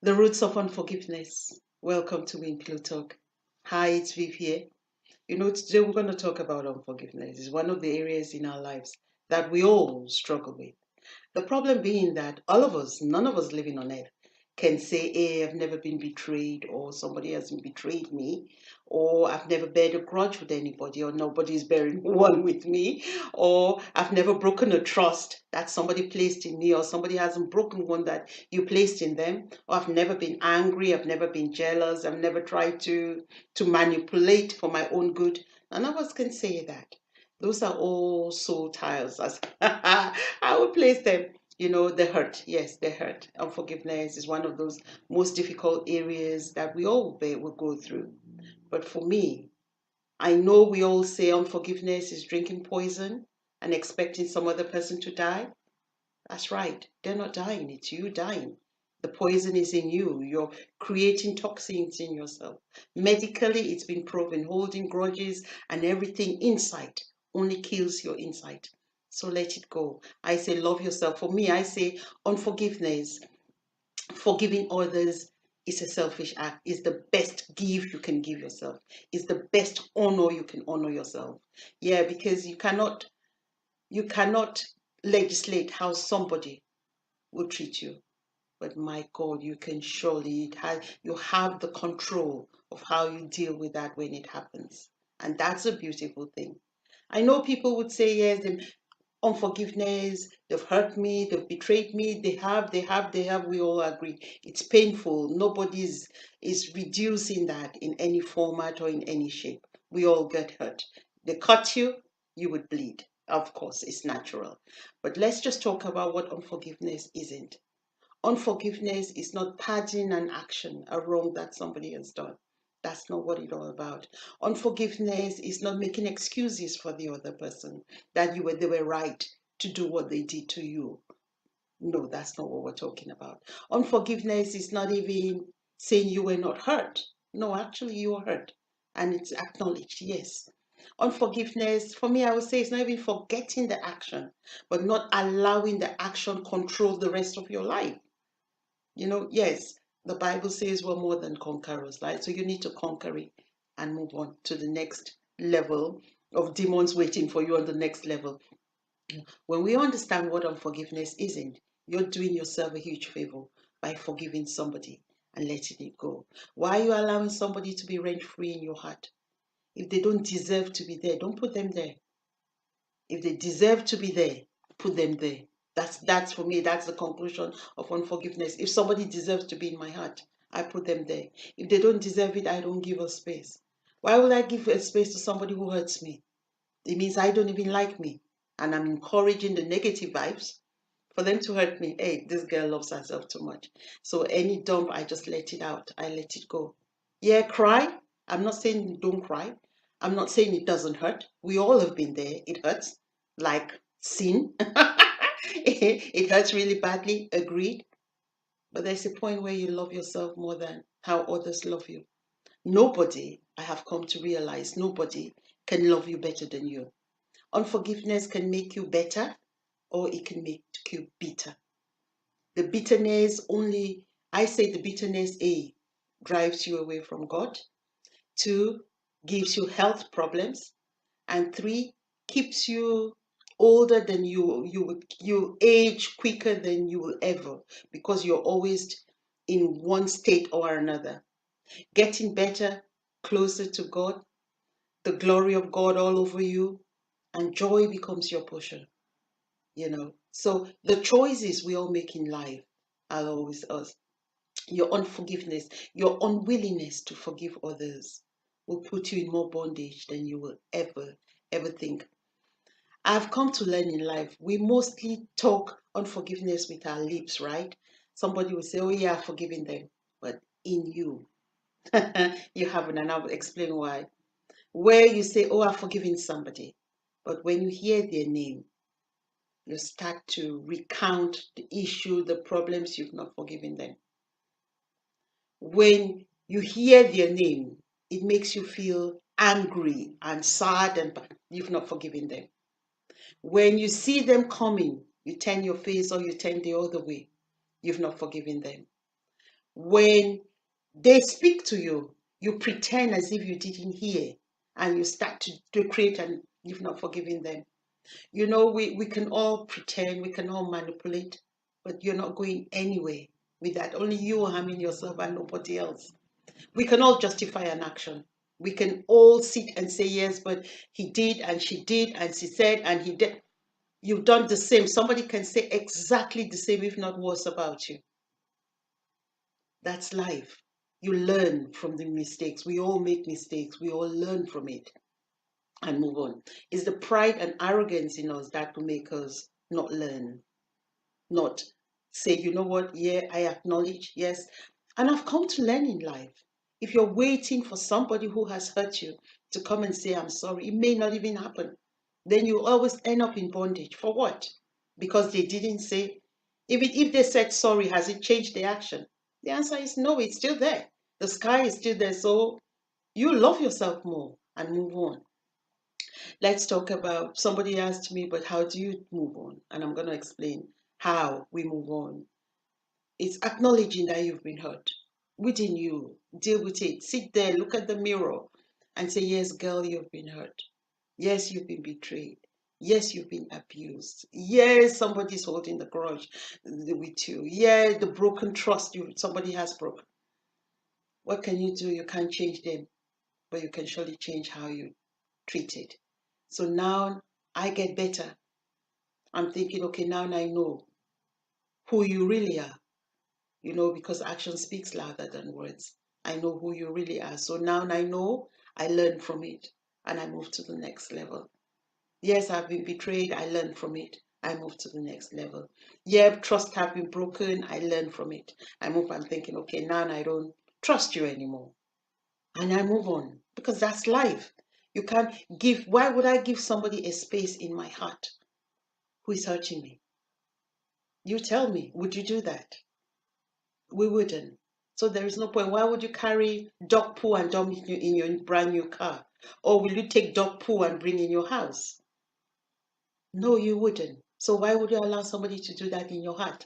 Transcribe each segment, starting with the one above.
The Roots of Unforgiveness. Welcome to Win Pillow Talk. Hi, it's Viv here. Today we're going to talk about unforgiveness. It's one of the areas in our lives that we all struggle with. The problem being that all of us, none of us living on earth, can say, hey, I've never been betrayed, or somebody hasn't betrayed me, or I've never bared a grudge with anybody, or nobody's bearing one with me, or I've never broken a trust that somebody placed in me, or somebody hasn't broken one that you placed in them, or I've never been angry, I've never been jealous, I've never tried to manipulate for my own good. None of us can say that. Those are all soul tiles, as I would place them. The hurt. Yes, the hurt. Unforgiveness is one of those most difficult areas that we all will go through. But for me, I know we all say unforgiveness is drinking poison and expecting some other person to die. That's right. They're not dying. It's you dying. The poison is in you. You're creating toxins in yourself. Medically, it's been proven holding grudges and everything inside only kills your inside. So let it go. I say love yourself. For me, I say unforgiveness, forgiving others is a selfish act. Is the best gift you can give yourself. Is the best honor you can honor yourself. Yeah, because you cannot legislate how somebody will treat you. But my God, you can surely, you have the control of how you deal with that when it happens. And that's a beautiful thing. I know people would say, yes, unforgiveness, they've hurt me, they've betrayed me, they have, we all agree. It's painful. Nobody's is reducing that in any format or in any shape. We all get hurt. They cut you, you would bleed. Of course, it's natural. But let's just talk about what unforgiveness isn't. Unforgiveness is not pardoning an action, a wrong that somebody has done. That's not what it's all about. Unforgiveness is not making excuses for the other person that they were right to do what they did to you. No, that's not what we're talking about. Unforgiveness is not even saying you were not hurt. No, actually you were hurt. And it's acknowledged, yes. Unforgiveness, for me, I would say it's not even forgetting the action, but not allowing the action control the rest of your life. Yes, the Bible says we're more than conquerors, right? So you need to conquer it and move on to the next level of demons waiting for you on the next level. When we understand what unforgiveness isn't, you're doing yourself a huge favor by forgiving somebody and letting it go. Why are you allowing somebody to be rent free in your heart? If they don't deserve to be there, don't put them there. If they deserve to be there, put them there. That's for me, that's the conclusion of unforgiveness. If somebody deserves to be in my heart, I put them there. If they don't deserve it, I don't give a space. Why would I give a space to somebody who hurts me? It means I don't even like me. And I'm encouraging the negative vibes for them to hurt me. Hey, this girl loves herself too much. So any dump, I just let it out. I let it go. Yeah, cry. I'm not saying don't cry. I'm not saying it doesn't hurt. We all have been there. It hurts, like sin. It hurts really badly. Agreed. But there's a point where you love yourself more than how others love you. Nobody, I have come to realize, nobody can love you better than you. Unforgiveness can make you better or it can make you bitter. The bitterness only, I say the bitterness, A, drives you away from God. Two, gives you health problems. And three, keeps you older than you age quicker than you will ever because you're always in one state or another. Getting better, closer to God, the glory of God all over you, and joy becomes your portion. So the choices we all make in life are always us. Your unforgiveness, your unwillingness to forgive others will put you in more bondage than you will ever think. I've come to learn in life, we mostly talk unforgiveness with our lips, right? Somebody will say, oh yeah, I've forgiven them. But in you, you haven't, and I'll explain why. Where you say, oh, I've forgiven somebody. But when you hear their name, you start to recount the issue, the problems you've not forgiven them. When you hear their name, it makes you feel angry and sad and you've not forgiven them. When you see them coming, you turn your face or you turn the other way. You've not forgiven them. When they speak to you, you pretend as if you didn't hear, and you start to create, and you've not forgiven them. We can all pretend, we can all manipulate, but you're not going anywhere with that. Only you are harming yourself and nobody else. We can all justify an action. We can all sit and say, yes, but he did, and she did, and she said, and he did. You've done the same. Somebody can say exactly the same, if not worse, about you. That's life. You learn from the mistakes. We all make mistakes. We all learn from it and move on. It's the pride and arrogance in us that will make us not learn, not say, you know what, yeah, I acknowledge, yes. And I've come to learn in life. If you're waiting for somebody who has hurt you to come and say, I'm sorry, it may not even happen. Then you always end up in bondage. For what? Because they didn't say. Even if they said sorry, has it changed the action? The answer is no, it's still there. The sky is still there. So you love yourself more and move on. Let's talk about, somebody asked me, but how do you move on? And I'm going to explain how we move on. It's acknowledging that you've been hurt within you. Deal with it. Sit there, look at the mirror, and say, yes, girl, you've been hurt. Yes, you've been betrayed. Yes, you've been abused. Yes, somebody's holding the grudge with you. Yeah, the broken trust somebody has broken. What can you do? You can't change them, but you can surely change how you treat it. So now I get better. I'm thinking, okay, now I know who you really are, because action speaks louder than words. I know who you really are. So now I know, I learn from it, and I move to the next level. Yes, I've been betrayed. I learn from it. I move to the next level. Yeah, trust have been broken. I learn from it. I move. I'm thinking, okay, now I don't trust you anymore. And I move on, because that's life. You can't give, why would I give somebody a space in my heart who is hurting me? You tell me, would you do that? We wouldn't. So there is no point. Why would you carry dog poo and dump it in your brand new car? Or will you take dog poo and bring in your house? No, you wouldn't. So why would you allow somebody to do that in your heart?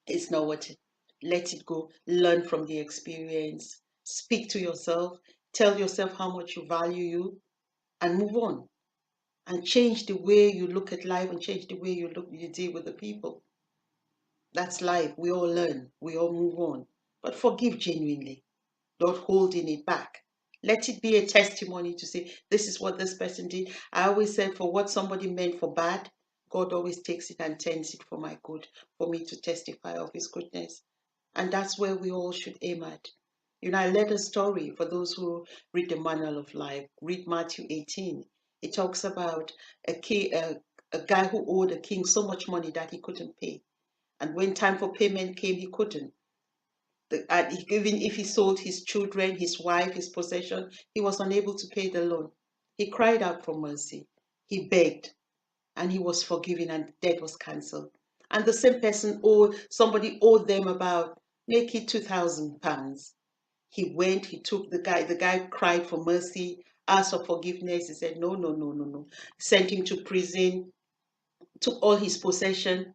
It's not worth it. Let it go. Learn from the experience. Speak to yourself. Tell yourself how much you value you, and move on. And change the way you look at life, and change the way you deal with the people. That's life. We all learn. We all move on. But forgive genuinely. Not holding it back. Let it be a testimony to say, this is what this person did. I always said, for what somebody meant for bad, God always takes it and turns it for my good, for me to testify of his goodness. And that's where we all should aim at. I led a story for those who read the Manual of Life. Read Matthew 18. It talks about a guy who owed a king so much money that he couldn't pay. And when time for payment came, he couldn't. Even if he sold his children, his wife, his possession, he was unable to pay the loan. He cried out for mercy. He begged, and he was forgiven, and debt was cancelled. And the same person somebody owed them about, make it £2,000. He went, he took the guy cried for mercy, asked for forgiveness. He said, no, no, no, no, no. Sent him to prison, took all his possession.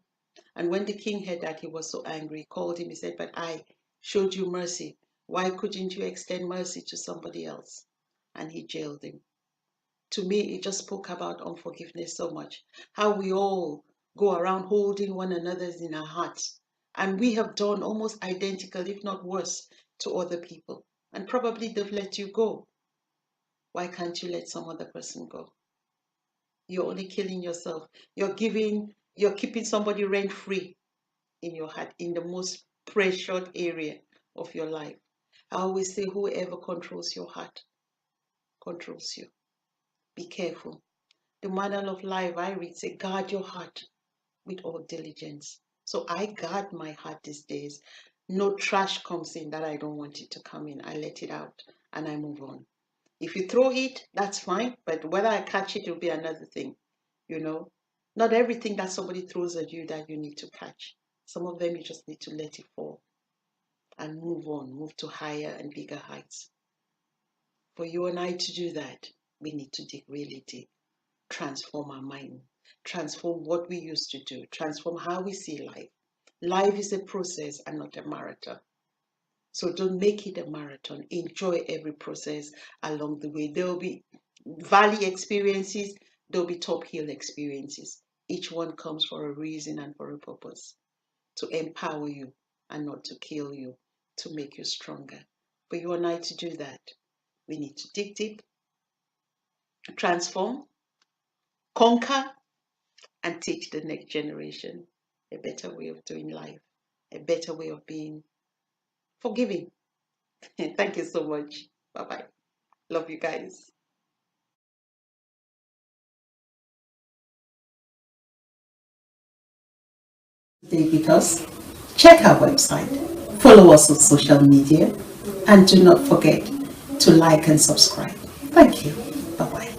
And when the king heard that, he was so angry. He called him. He said, but I showed you mercy. Why couldn't you extend mercy to somebody else? And he jailed him. To me, it just spoke about unforgiveness so much. How we all go around holding one another in our hearts. And we have done almost identical, if not worse, to other people. And probably they've let you go. Why can't you let some other person go? You're only killing yourself. You're keeping somebody rent free in your heart, in the most precious area of your life. I always say, whoever controls your heart controls you. Be careful. The Manual of Life I read say, guard your heart with all diligence. So I guard my heart these days. No trash comes in that I don't want it to come in. I let it out and I move on. If you throw it, that's fine. But whether I catch it will be another thing. Not everything that somebody throws at you that you need to catch. Some of them you just need to let it fall and move on, move to higher and bigger heights. For you and I to do that, we need to dig really deep, transform our mind, transform what we used to do, transform how we see life. Life is a process and not a marathon. So don't make it a marathon. Enjoy every process along the way. There will be valley experiences, there will be top hill experiences. Each one comes for a reason and for a purpose, to empower you and not to kill you, to make you stronger. For you and I to do that, we need to dig deep, transform, conquer, and teach the next generation a better way of doing life, a better way of being forgiving. Thank you so much. Bye bye. Love you guys. Stay with us. Check our website, follow us on social media, and do not forget to like and subscribe. Thank you. Bye bye.